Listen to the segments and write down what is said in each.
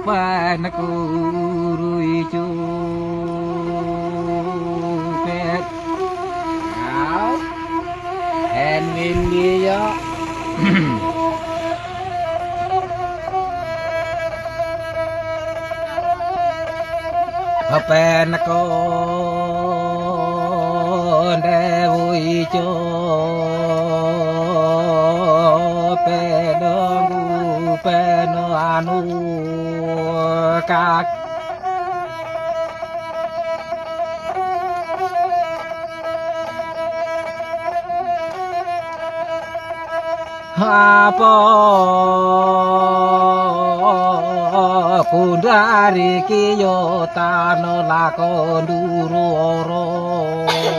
Panakuru chu pet áo hèn min đi đó Panako để vui cho pedong peno anu các apa kundari kiyo tano lakon duru oromo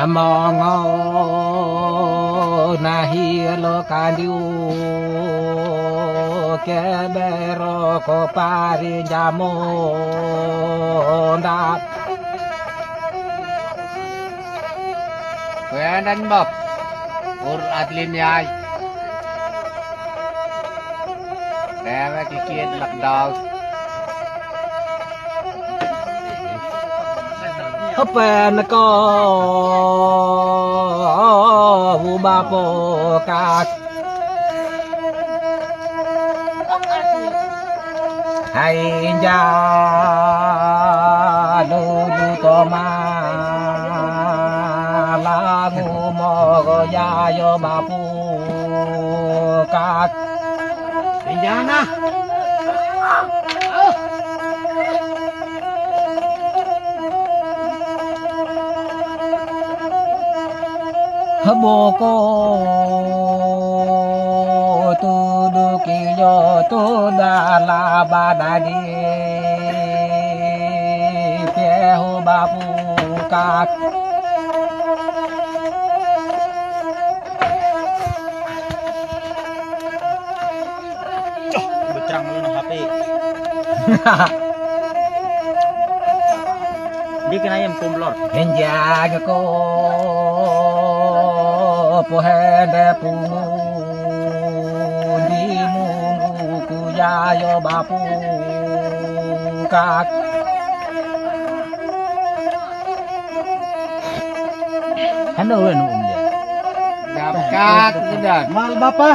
hamongo nahi lo kandiu kebero ko pari jamo ndak quen đánh bập ur adlin yai đem cái kia lật đầu hấp bên có vu ba po cát hay ya lu lu to ma la ngu mo go ya yo ba pu cát hay ya na bố cô tu du ki yo tu da la ba da di pe ho ba pu ka bercerang dulu HP dia kena ayam komplor enjaga ko pohende pungu di mungu kuya yo bapu kak ano dia kak sudah mal bapa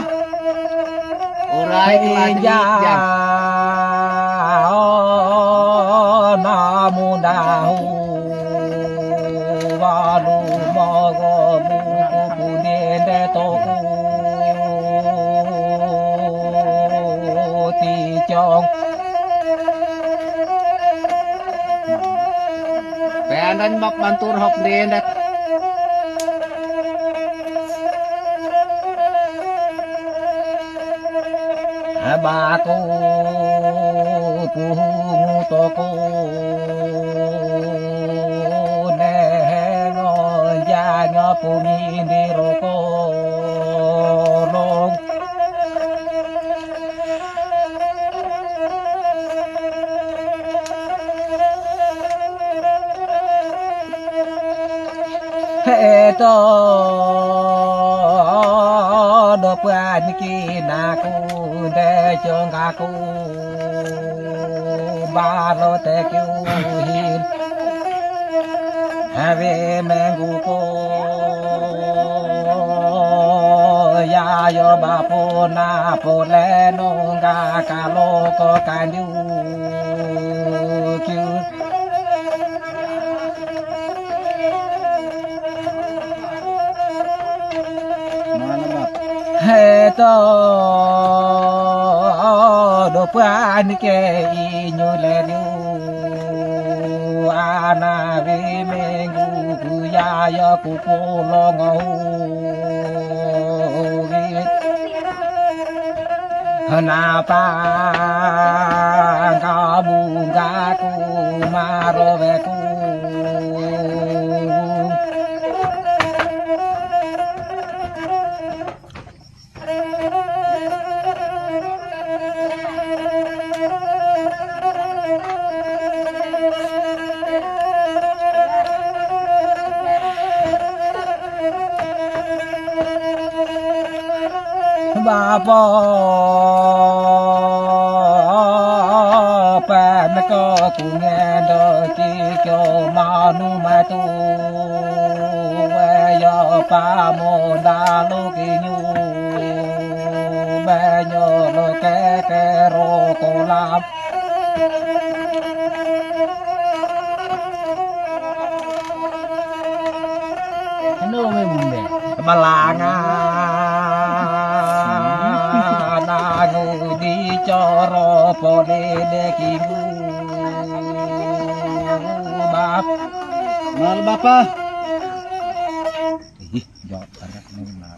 urai ja namu dahu walu mogo toku ti chong về đánh bọc ban tu học liền đấy ba cô tu toku ne no ya no pumi di roko to do pan ki na ku de chong ka ku ba lo te ku hin ave mengu ko ya yo ba po na po le no ga ka lo ko ka nyu ku to do pan ke inyu le nyu ana vi mengu ku ya yo ku ko lo ngau vi na pa ga bu ga ku ma ro ve ku bapo pan ko ku nghe do chi cho manu ma tu we yo pa mo da lu ki nyu be nyo lo ke ro ko la no me munde balanga na ngu di cho ro po de ki ngu bap mal bapa ih jawab ada nang na